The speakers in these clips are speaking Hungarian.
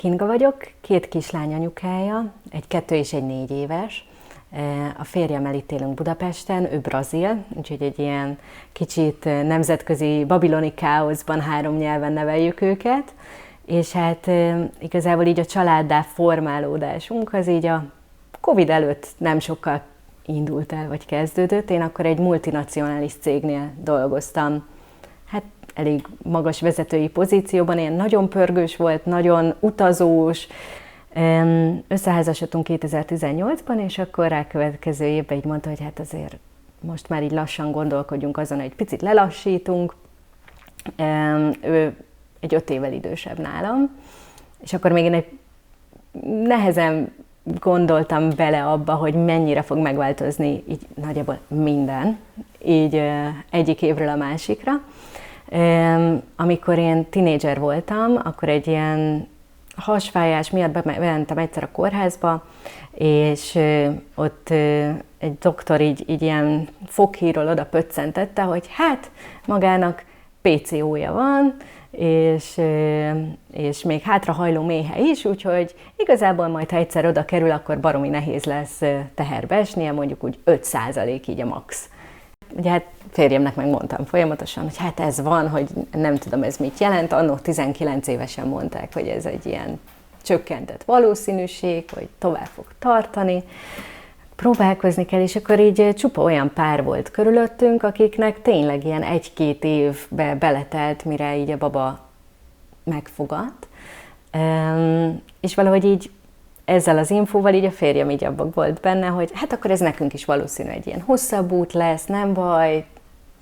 Kinga vagyok, 2 kislány anyukája, egy 2 és egy 4 éves. A férjemmel itt élünk Budapesten, ő brazil, úgyhogy egy ilyen kicsit nemzetközi babiloni káoszban 3 nyelven neveljük őket. És hát igazából így a családdá formálódásunk az így a Covid előtt nem sokkal indult el, vagy kezdődött. Én akkor egy multinacionális cégnél dolgoztam, hát elég magas vezetői pozícióban, ilyen nagyon pörgős volt, nagyon utazós. Összeházasodtunk 2018-ban, és akkor rákövetkező évben így mondta, hogy hát azért most már így lassan gondolkodjunk azon, hogy egy picit lelassítunk. Ő egy 5 évvel idősebb nálam, és akkor még én egy nehezen gondoltam bele abba, hogy mennyire fog megváltozni így nagyjából minden, így egyik évről a másikra. Amikor én tinédzser voltam, akkor egy ilyen hasfájás miatt bementem egyszer a kórházba, és ott egy doktor így ilyen foghíról oda pöccentette, hogy hát magának PCO-ja van, és még hátrahajló méhe is, úgyhogy igazából majd, ha egyszer oda kerül, akkor baromi nehéz lesz teherbe esnie, mondjuk úgy 5% így a max. Ugye hát férjemnek megmondtam folyamatosan, hogy hát ez van, hogy nem tudom ez mit jelent, annó 19 évesen mondták, hogy ez egy ilyen csökkentett valószínűség, hogy tovább fog tartani, próbálkozni kell, és akkor így csupa olyan pár volt körülöttünk, akiknek tényleg ilyen 1-2 évbe beletelt, mire így a baba megfogadt. És valahogy így ezzel az infóval így a férjem így abban volt benne, hogy hát akkor ez nekünk is valószínű egy ilyen hosszabb út lesz, nem baj,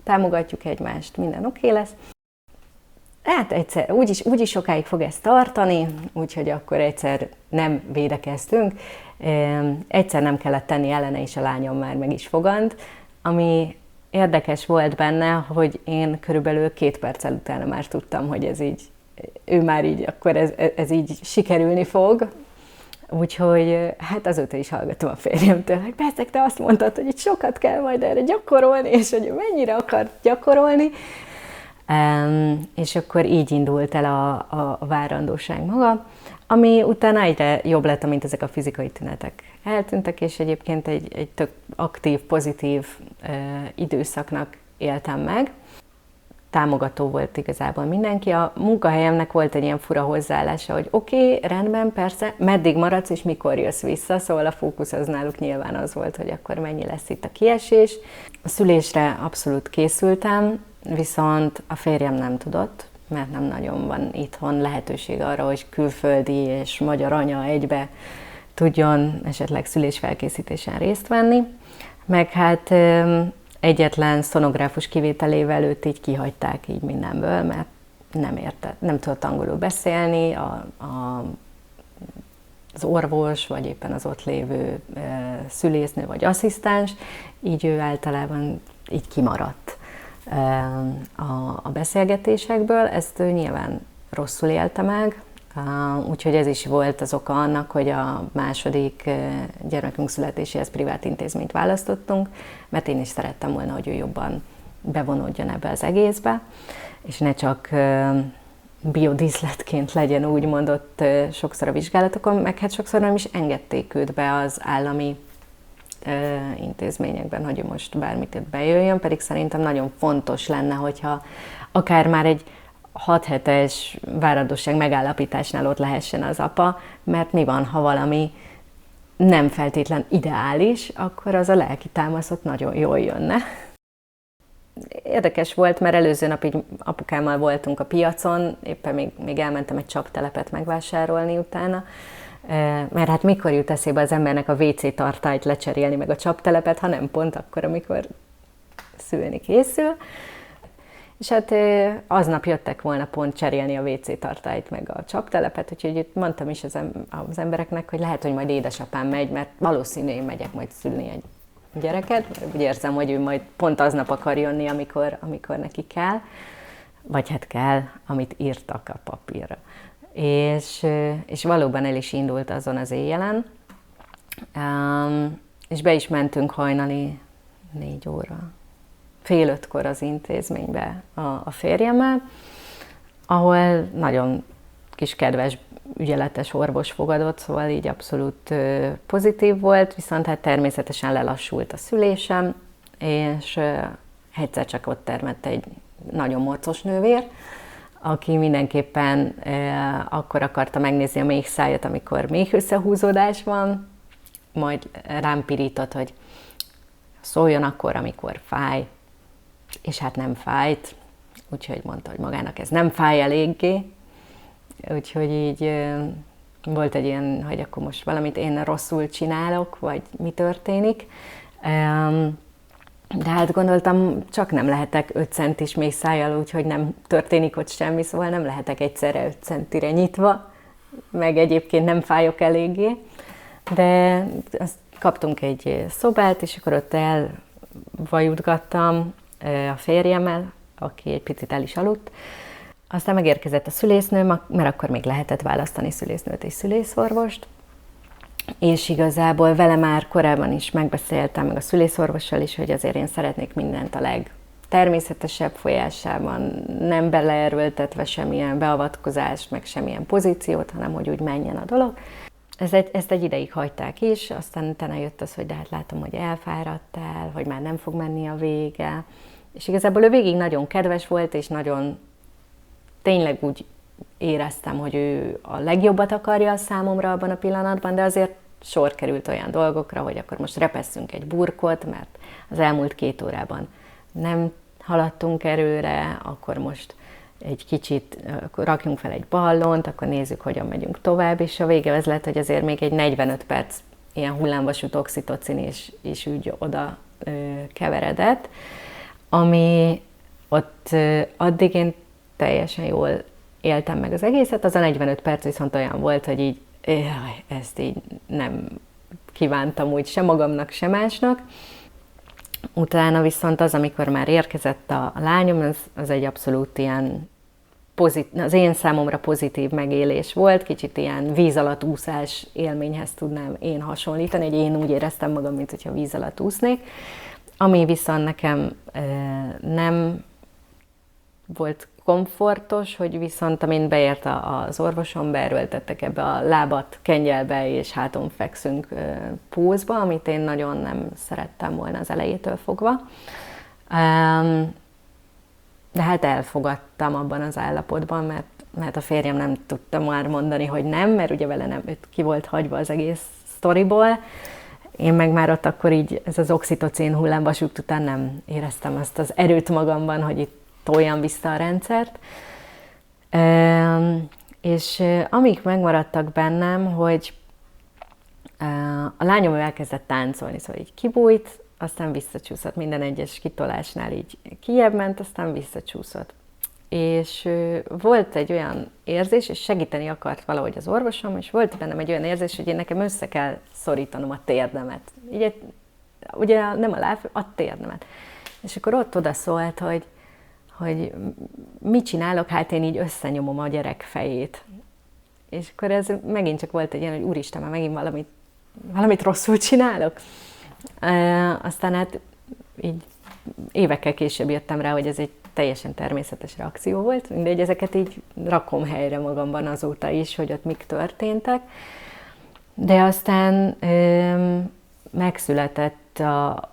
támogatjuk egymást, minden oké lesz. Hát egyszer, úgyis sokáig fog ez tartani, úgyhogy akkor egyszer nem védekeztünk. Egyszer nem kellett tenni ellene, és a lányom már meg is fogant. Ami érdekes volt benne, hogy én körülbelül 2 perccel utána már tudtam, hogy ez így, ő már így, akkor ez így sikerülni fog. Úgyhogy hát azóta is hallgatom a férjemtől, hogy persze, te azt mondtad, hogy itt sokat kell majd erre gyakorolni, és hogy mennyire akar gyakorolni. És akkor így indult el a várandóság maga, ami utána egyre jobb lett, amint ezek a fizikai tünetek eltűntek, és egyébként egy tök aktív, pozitív időszaknak éltem meg. Támogató volt igazából mindenki. A munkahelyemnek volt egy ilyen fura hozzáállása, hogy oké, rendben, persze, meddig maradsz és mikor jössz vissza, szóval a fókusz az náluk nyilván az volt, hogy akkor mennyi lesz itt a kiesés. A szülésre abszolút készültem, viszont a férjem nem tudott, mert nem nagyon van itthon lehetőség arra, hogy külföldi és magyar anya egybe tudjon esetleg szülésfelkészítésen részt venni. Meg hát egyetlen szonográfus kivételével őt így kihagyták így mindenből, mert nem tudott angolul beszélni, az orvos, vagy éppen az ott lévő szülésznő vagy asszisztens, így ő általában így kimaradt a beszélgetésekből. Ezt ő nyilván rosszul élte meg, úgyhogy ez is volt az oka annak, hogy a második gyermekünk születéséhez privát intézményt választottunk, mert én is szerettem volna, hogy ő jobban bevonódjon ebbe az egészbe, és ne csak biodíszletként legyen úgymond ott sokszor a vizsgálatokon, meg hát sokszor nem is engedték őt be az állami intézményekben, hogy ő most bármit itt bejöjjön, pedig szerintem nagyon fontos lenne, hogyha akár már egy 6 hetes várandóság megállapításnál ott lehessen az apa, mert mi van, ha valami nem feltétlen ideális, akkor az a lelki támasz ott nagyon jól jönne. Érdekes volt, mert előző nap így apukámmal voltunk a piacon, éppen még elmentem egy csaptelepet megvásárolni utána, mert hát mikor jut eszébe az embernek a WC tartályt lecserélni meg a csaptelepet, hanem pont akkor, amikor szülni készül. És hát aznap jöttek volna pont cserélni a WC tartályt meg a csaptelepet, úgyhogy itt mondtam is az embereknek, hogy lehet, hogy majd édesapám megy, mert valószínű én megyek majd szülni egy gyereket, mert úgy érzem, hogy ő majd pont aznap akar jönni, amikor neki kell, vagy hát kell, amit írtak a papírra. És valóban el is indult azon az éjjelen, és be is mentünk hajnali 4 óra, fél 5-kor az intézménybe a férjemmel, ahol nagyon kis kedves, ügyeletes orvos fogadott, szóval így abszolút pozitív volt, viszont hát természetesen lelassult a szülésem, és egyszer csak ott termett egy nagyon morcos nővér, aki mindenképpen akkor akarta megnézni a méhszájat, amikor méhösszehúzódás van, majd rám pirított, hogy szóljon akkor, amikor fáj, és hát nem fájt, úgyhogy mondta, hogy magának ez nem fáj eléggé, úgyhogy így volt egy ilyen, hogy akkor most valamit én rosszul csinálok, vagy mi történik. De hát gondoltam, csak nem lehetek 5 centis méhszájjal, úgyhogy nem történik ott semmi, szóval nem lehetek egyszerre 5 centire nyitva, meg egyébként nem fájok eléggé. De azt kaptunk egy szobát, és akkor ott elvajutgattam a férjemmel, aki egy picit el is aludt. Aztán megérkezett a szülésznő, mert akkor még lehetett választani szülésznőt és szülészorvost. És igazából vele már korábban is megbeszéltem, meg a szülészorvossal is, hogy azért én szeretnék mindent a legtermészetesebb folyásában, nem beleerőltetve semmilyen beavatkozást, meg semmilyen pozíciót, hanem hogy úgy menjen a dolog. Ezt egy ideig hagyták is, aztán utána jött az, hogy de hát látom, hogy elfáradtál, hogy már nem fog menni a vége. És igazából ő végig nagyon kedves volt, és nagyon tényleg úgy éreztem, hogy ő a legjobbat akarja számomra abban a pillanatban, de azért sor került olyan dolgokra, hogy akkor most repesszünk egy burkot, mert az elmúlt 2 órában nem haladtunk erőre, akkor most egy kicsit akkor rakjunk fel egy ballont, akkor nézzük, hogyan megyünk tovább, és a vége az lett, hogy azért még egy 45 perc ilyen hullámvasút oxitocin is úgy oda keveredett, ami ott addig én teljesen jól éltem meg az egészet, az a 45 perc viszont olyan volt, hogy így ezt így nem kívántam úgy se magamnak, se másnak. Utána viszont az, amikor már érkezett a lányom, az egy abszolút ilyen az én számomra pozitív megélés volt, kicsit ilyen víz alatt úszás élményhez tudnám én hasonlítani, hogy én úgy éreztem magam, mint hogyha víz alatt úsznék. Ami viszont nekem nem volt komfortos, hogy viszont amint beért az orvosom, beerőltettek ebbe a lábat kengyelbe és háton fekszünk pózba, amit én nagyon nem szerettem volna az elejétől fogva. De hát elfogadtam abban az állapotban, mert a férjem nem tudta már mondani, hogy nem, mert ugye vele nem, ki volt hagyva az egész sztoriból. Én meg már ott akkor így ez az oxitocin hullámvasút után nem éreztem azt az erőt magamban, hogy itt toljam vissza a rendszert. És amik megmaradtak bennem, hogy a lányom elkezdett táncolni, szóval így kibújt, aztán visszacsúszott, minden egyes kitolásnál így kijebb ment, aztán visszacsúszott. És volt egy olyan érzés, és segíteni akart valahogy az orvosom, és volt bennem egy olyan érzés, hogy én nekem össze kell szorítanom a térdemet. Így, ugye nem a láb, a térdemet. És akkor ott odaszólt, hogy mit csinálok, hát én így összenyomom a gyerek fejét. És akkor ez megint csak volt egy ilyen, hogy úristen, már megint valamit rosszul csinálok. Aztán hát így évekkel később jöttem rá, hogy ez egy teljesen természetes reakció volt, mindegy, ezeket így rakom helyre magamban azóta is, hogy ott mik történtek. De aztán megszületett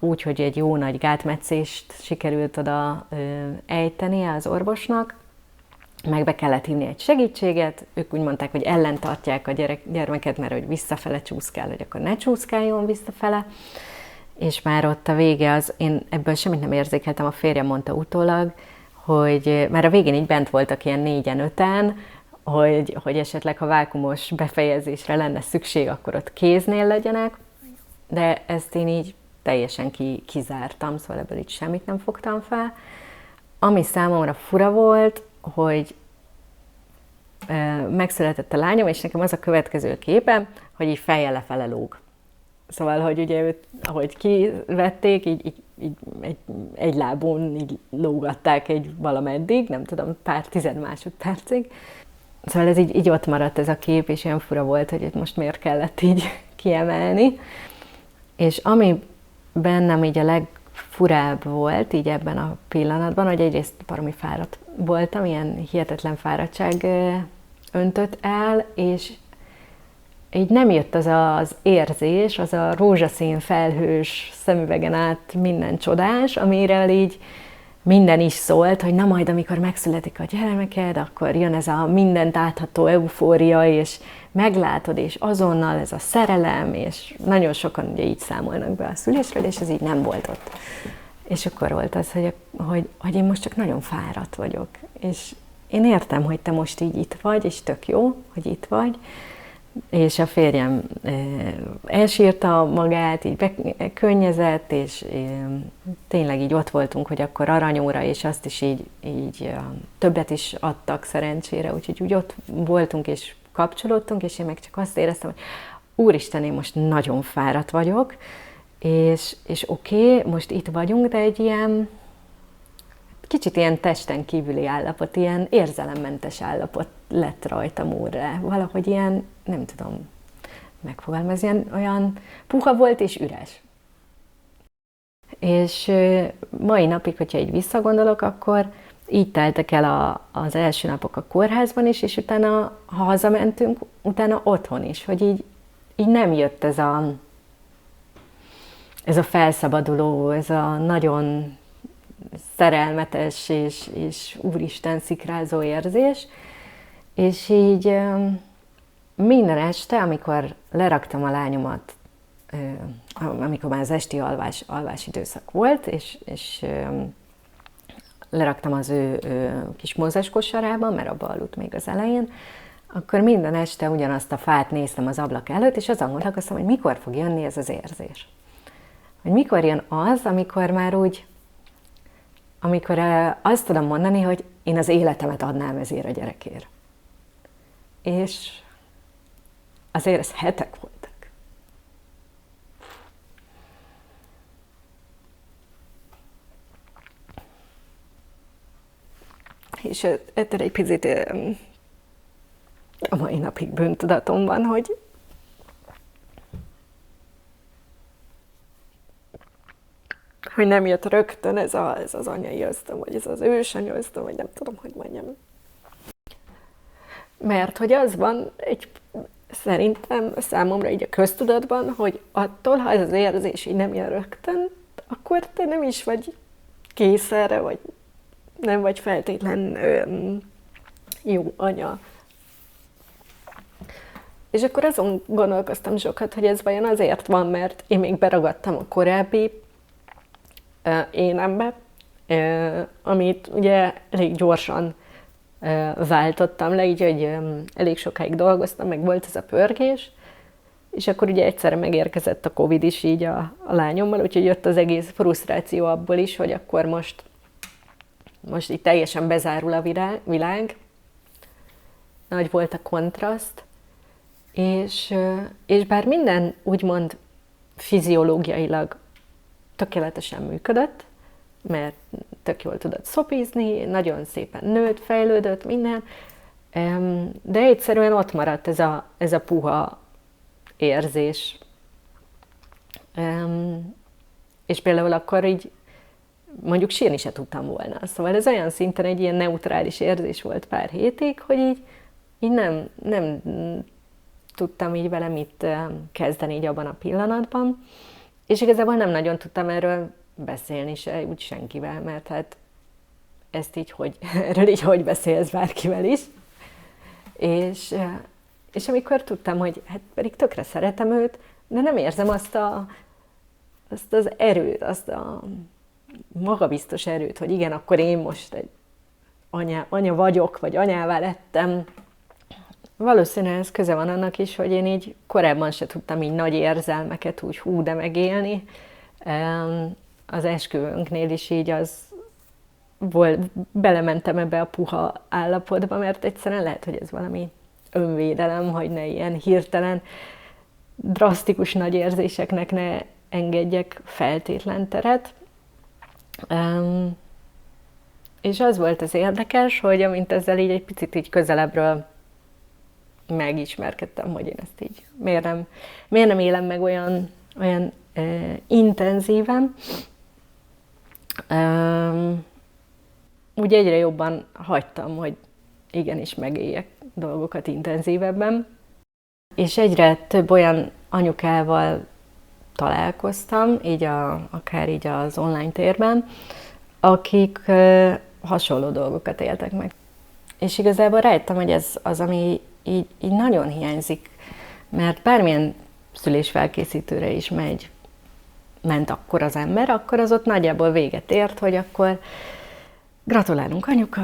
úgy, hogy egy jó nagy gátmetszést sikerült oda ejteni az orvosnak, meg be kellett hívni egy segítséget, ők úgy mondták, hogy ellentartják a gyermeket, mert hogy visszafele csúszkál, hogy akkor ne csúszkáljon visszafele. És már ott a vége az, én ebből semmit nem érzékeltem, a férjem mondta utólag, hogy már a végén így bent voltak ilyen 4-5-en, hogy esetleg ha vákumos befejezésre lenne szükség, akkor ott kéznél legyenek, de ezt én így teljesen kizártam, szóval ebből így semmit nem fogtam fel. Ami számomra fura volt, hogy megszületett a lányom, és nekem az a következő képe, hogy így fejjel lefele lóg. Szóval, hogy ugye őt, ahogy kivették, így egy lábon így lógatták valameddig, nem tudom, pár 10 másodpercig. Szóval ez így ott maradt ez a kép, és olyan fura volt, hogy itt most miért kellett így kiemelni. És ami bennem így a legfurább volt így ebben a pillanatban, hogy egyrészt baromi fáradt voltam, ilyen hihetetlen fáradtság öntött el, és így nem jött az az érzés, az a rózsaszín felhős szemüvegen át minden csodás, amire így minden is szólt, hogy na majd, amikor megszületik a gyermeked, akkor jön ez a mindent átható eufória, és meglátod, és azonnal ez a szerelem, és nagyon sokan ugye így számolnak be a szülésről, és ez így nem volt ott. És akkor volt az, hogy én most csak nagyon fáradt vagyok, és én értem, hogy te most így itt vagy, és tök jó, hogy itt vagy, és a férjem elsírta magát, így könnyezett, és tényleg így ott voltunk, hogy akkor aranyóra, és azt is így többet is adtak szerencsére, úgyhogy úgy ott voltunk, és kapcsolódtunk, és én meg csak azt éreztem, hogy úristen, én most nagyon fáradt vagyok, és oké, most itt vagyunk, de egy ilyen kicsit ilyen testen kívüli állapot, ilyen érzelemmentes állapot lett rajtam úrrá. Valahogy ilyen, nem tudom megfogalmazni, olyan puha volt és üres. És mai napig, hogyha így visszagondolok, akkor így teltek el az első napok a kórházban is, és utána, ha hazamentünk, utána otthon is, hogy így nem jött ez a felszabaduló, ez a nagyon szerelmetes és úristen szikrázó érzés, és így minden este, amikor leraktam a lányomat, amikor már az esti alvás időszak volt, és leraktam az ő kis mózes kosarába, mert abba aludt még az elején, akkor minden este ugyanazt a fát néztem az ablak előtt, és azon gondolkoztam, hogy mikor fog jönni ez az érzés. Hogy mikor jön az, amikor már úgy, amikor azt tudom mondani, hogy én az életemet adnám ezért a gyerekért. És azért ez hetek voltak. És ettől egy picit a mai napig bűntudatom van, hogy nem jött rögtön ez az anyai ösztön, vagy ez az ősanya ösztön, vagy nem tudom, hogy mondjam. Mert hogy az van, szerintem számomra így a köztudatban, hogy attól, ha ez az érzés így nem jön rögtön, akkor te nem is vagy kész erre, vagy nem vagy feltétlen jó anya. És akkor azon gondolkoztam sokat, hogy ez vajon azért van, mert én még beragadtam a korábbi énembe, amit ugye elég gyorsan váltottam le, így hogy elég sokáig dolgoztam, meg volt ez a pörgés, és akkor ugye egyszerre megérkezett a Covid is így a lányommal, úgyhogy jött az egész frusztráció abból is, hogy akkor most így teljesen bezárul a világ, nagy volt a kontraszt, és bár minden úgymond fiziológiailag tökéletesen működött, mert tök jól tudott szopizni, nagyon szépen nőtt, fejlődött, minden, de egyszerűen ott maradt ez a puha érzés. És például akkor így mondjuk sírni se tudtam volna. Szóval ez olyan szinten egy ilyen neutrális érzés volt pár hétig, hogy így nem tudtam így vele mit kezdeni így abban a pillanatban. És igazából nem nagyon tudtam erről beszélni se, úgy senkivel, mert hát ezt így erről így hogy beszélsz bárkivel is. És amikor tudtam, hogy hát pedig tökre szeretem őt, de nem érzem azt az erőt, azt a magabiztos erőt, hogy igen, akkor én most egy anya vagyok, vagy anyává lettem. Valószínűleg ez köze van annak is, hogy én így korábban se tudtam így nagy érzelmeket úgy de megélni. Az esküvőnknél is így belementem ebbe a puha állapotba, mert egyszerűen lehet, hogy ez valami önvédelem, hogy ne ilyen hirtelen, drasztikus nagy érzéseknek ne engedjek feltétlen teret. És az volt az érdekes, hogy amint ezzel így egy picit így közelebbről megismerkedtem, hogy én ezt így miért nem élem meg olyan intenzíven. Úgy egyre jobban hagytam, hogy igenis megéljek dolgokat intenzívebben. És egyre több olyan anyukával találkoztam, akár így az online térben, akik hasonló dolgokat éltek meg. És igazából rájöttem, hogy ez az, ami így nagyon hiányzik, mert bármilyen szülésfelkészítőre is ment akkor az ember, akkor az ott nagyjából véget ért, hogy akkor gratulálunk anyuka,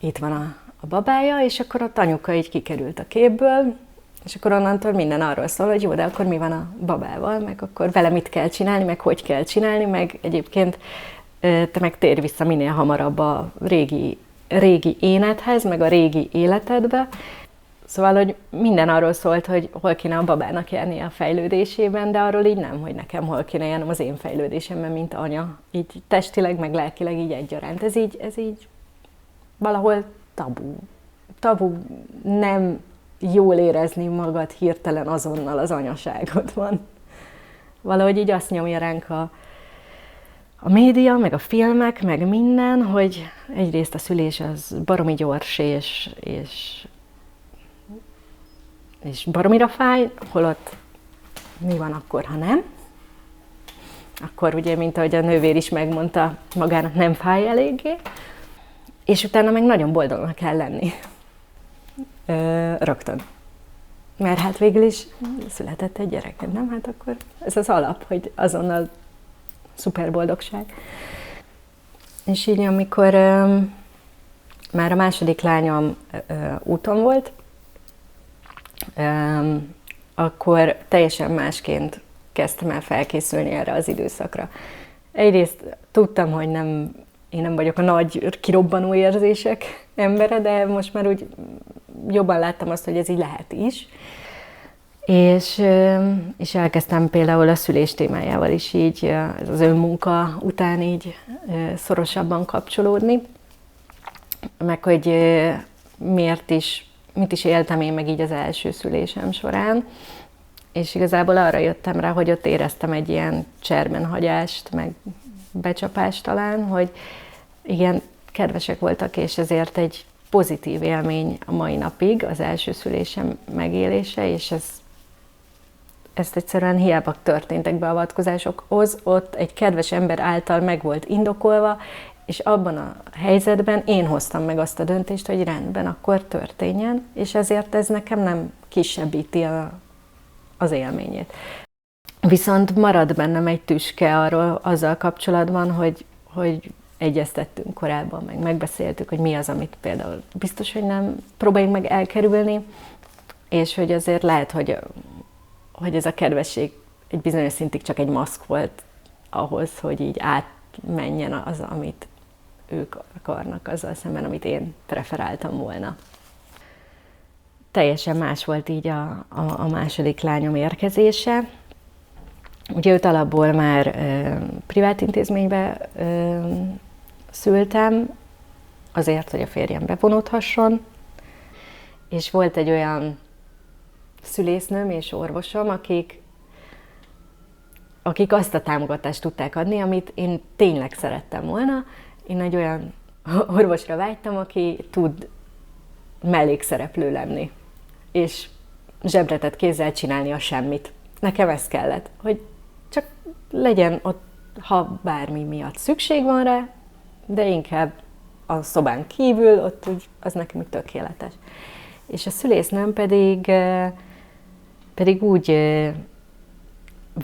itt van a babája, és akkor ott anyuka így kikerült a képből, és akkor onnantól minden arról szól, hogy jó, de akkor mi van a babával, meg akkor vele mit kell csinálni, meg hogy kell csinálni, meg egyébként te meg térj vissza minél hamarabb a régi énedhez, meg a régi életedbe. Szóval, hogy minden arról szólt, hogy hol kéne a babának járnia a fejlődésében, de arról így nem, hogy nekem hol kéne járnom az én fejlődésemben, mint anya. Így testileg, meg lelkileg így egyaránt. Ez így valahol tabu. Tabu nem jól érezni magad hirtelen azonnal az anyaságodban. Valahogy így azt nyomja ránk a média, meg a filmek, meg minden, hogy egyrészt a szülés az baromi gyors, és baromira fáj, holott mi van akkor, ha nem? Akkor ugye, mint ahogy a nővér is megmondta, magának nem fáj eléggé, és utána meg nagyon boldognak kell lenni. Rögtön. Mert hát végül is született egy gyereked, nem? Hát akkor ez az alap, hogy azonnal szuper boldogság. És így, amikor már a második lányom úton volt, akkor teljesen másként kezdtem el felkészülni erre az időszakra. Egyrészt tudtam, hogy én nem vagyok a nagy kirobbanó érzések embere, de most már úgy jobban láttam azt, hogy ez így lehet is. És elkezdtem például a szülés témájával is így az önmunka után így szorosabban kapcsolódni, meg hogy mit is éltem én meg így az első szülésem során, és igazából arra jöttem rá, hogy ott éreztem egy ilyen cserbenhagyást, meg becsapást talán, hogy igen, kedvesek voltak, és ezért egy pozitív élmény a mai napig az első szülésem megélése, és ezt egyszerűen hiába történtek beavatkozásokhoz, ott egy kedves ember által meg volt indokolva, és abban a helyzetben én hoztam meg azt a döntést, hogy rendben, akkor történjen, és ezért ez nekem nem kisebbíti az élményét. Viszont marad bennem egy tüske azzal kapcsolatban, hogy egyeztettünk korábban, meg megbeszéltük, hogy mi az, amit például biztos, hogy nem próbáljunk meg elkerülni, és hogy azért lehet, hogy ez a kedvesség egy bizonyos szintig csak egy maszk volt ahhoz, hogy így átmenjen az, amit ők akarnak azzal szemben, amit én preferáltam volna. Teljesen más volt így a második lányom érkezése. Ugye őt alapból már privát intézménybe szültem, azért, hogy a férjem bevonódhasson, és volt egy olyan szülésznőm és orvosom, akik azt a támogatást tudták adni, amit én tényleg szerettem volna. Én egy olyan orvosra vágytam, aki tud mellékszereplő lenni, és zsebretett kézzel csinálni a semmit. Nekem ez kellett, hogy csak legyen ott, ha bármi miatt szükség van rá, de inkább a szobán kívül, ott úgy, az nekem tökéletes. És a szülésznőm pedig úgy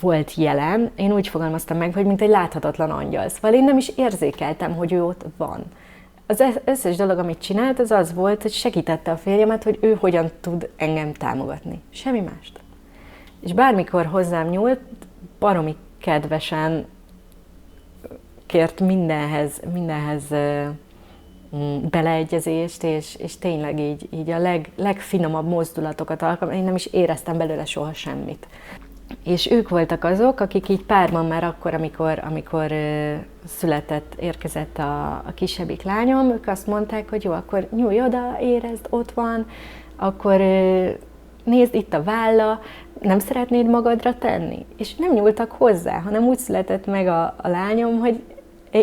volt jelen, én úgy fogalmaztam meg, hogy mint egy láthatatlan angyal. Szóval én nem is érzékeltem, hogy ő ott van. Az összes dolog, amit csinált, az volt, hogy segítette a férjemet, hogy ő hogyan tud engem támogatni. Semmi mást. És bármikor hozzám nyúlt, baromi kedvesen kért mindenhez beleegyezést, és tényleg így a legfinomabb mozdulatokat alkalmazni, én nem is éreztem belőle soha semmit. És ők voltak azok, akik így párban már akkor, amikor érkezett a kisebbik lányom, ők azt mondták, hogy jó, akkor nyúlj oda, érezd, ott van, akkor nézd, itt a válla, nem szeretnéd magadra tenni? És nem nyúltak hozzá, hanem úgy született meg a lányom, hogy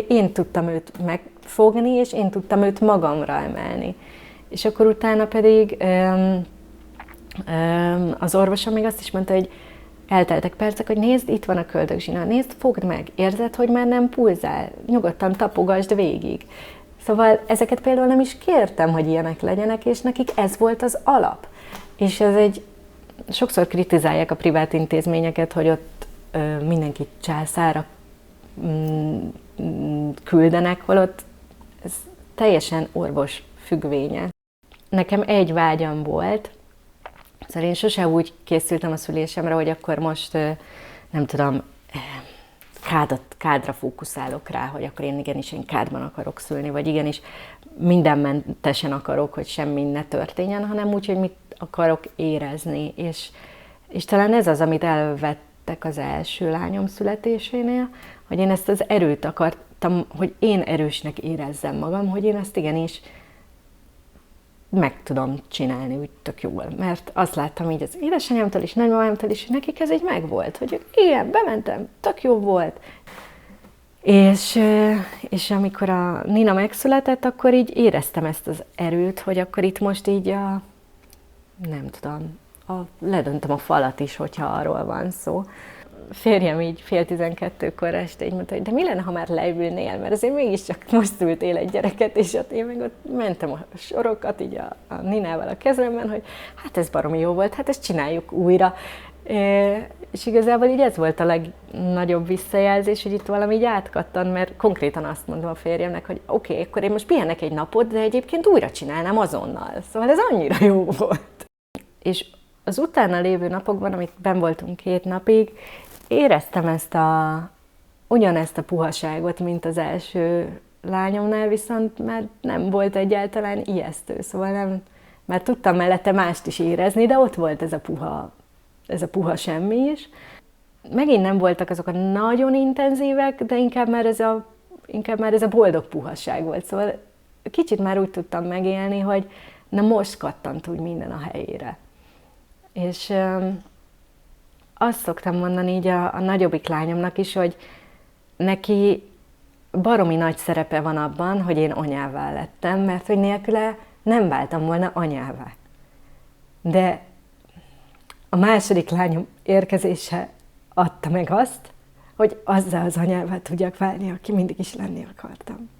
én tudtam őt megfogni, és én tudtam őt magamra emelni. És akkor utána pedig az orvosom még azt is mondta, hogy elteltek percek, hogy nézd, itt van a köldögzsina, nézd, fogd meg, érzed, hogy már nem pulzál, nyugodtan tapogasd végig. Szóval ezeket például nem is kértem, hogy ilyenek legyenek, és nekik ez volt az alap. És sokszor kritizálják a privát intézményeket, hogy ott mindenki császára küldenek, holott ez teljesen orvos függvénye. Nekem egy vágyam volt, szóval én sose úgy készültem a szülésemre, hogy akkor most, nem tudom, kádra fókuszálok rá, hogy akkor én kádban akarok szülni, vagy igenis mindenmentesen akarok, hogy semmi ne történjen, hanem úgy, hogy mit akarok érezni. És talán ez az, amit elvettek az első lányom születésénél, hogy én ezt az erőt akartam, hogy én erősnek érezzem magam, hogy én ezt igenis meg tudom csinálni úgy tök jól. Mert azt láttam így az édesanyámtól is, nagymamámtól is, hogy nekik ez így megvolt, hogy igen, bementem, tök jó volt. És amikor a Nina megszületett, akkor így éreztem ezt az erőt, hogy akkor itt most így nem tudom, ledöntöm a falat is, hogyha arról van szó. Férjem így 11:30-kor este így mondta, hogy de mi lenne, ha már leülnél, mert azért mégiscsak most szültél egy gyereket, és ott én meg ott mentem a sorokat így a Ninával a kezemben, hogy hát ez baromi jó volt, hát ezt csináljuk újra. És igazából így ez volt a legnagyobb visszajelzés, hogy itt valami így átkattan, mert konkrétan azt mondom a férjemnek, hogy oké, akkor én most pihenek egy napot, de egyébként újra csinálnám azonnal. Szóval ez annyira jó volt. És az utána lévő napokban, amit benn voltunk 2 napig, éreztem ugyanezt a puhaságot, mint az első lányomnál, viszont már nem volt egyáltalán ijesztő, szóval már tudtam mellette mást is érezni, de ott volt ez a puha semmi is. Megint nem voltak azok a nagyon intenzívek, de inkább már ez a boldog puhasság volt, szóval kicsit már úgy tudtam megélni, hogy na most kattant úgy minden a helyére. És azt szoktam mondani így a nagyobbik lányomnak is, hogy neki baromi nagy szerepe van abban, hogy én anyává lettem, mert hogy nélküle nem váltam volna anyává. De a második lányom érkezése adta meg azt, hogy azzal az anyává tudjak válni, aki mindig is lenni akartam.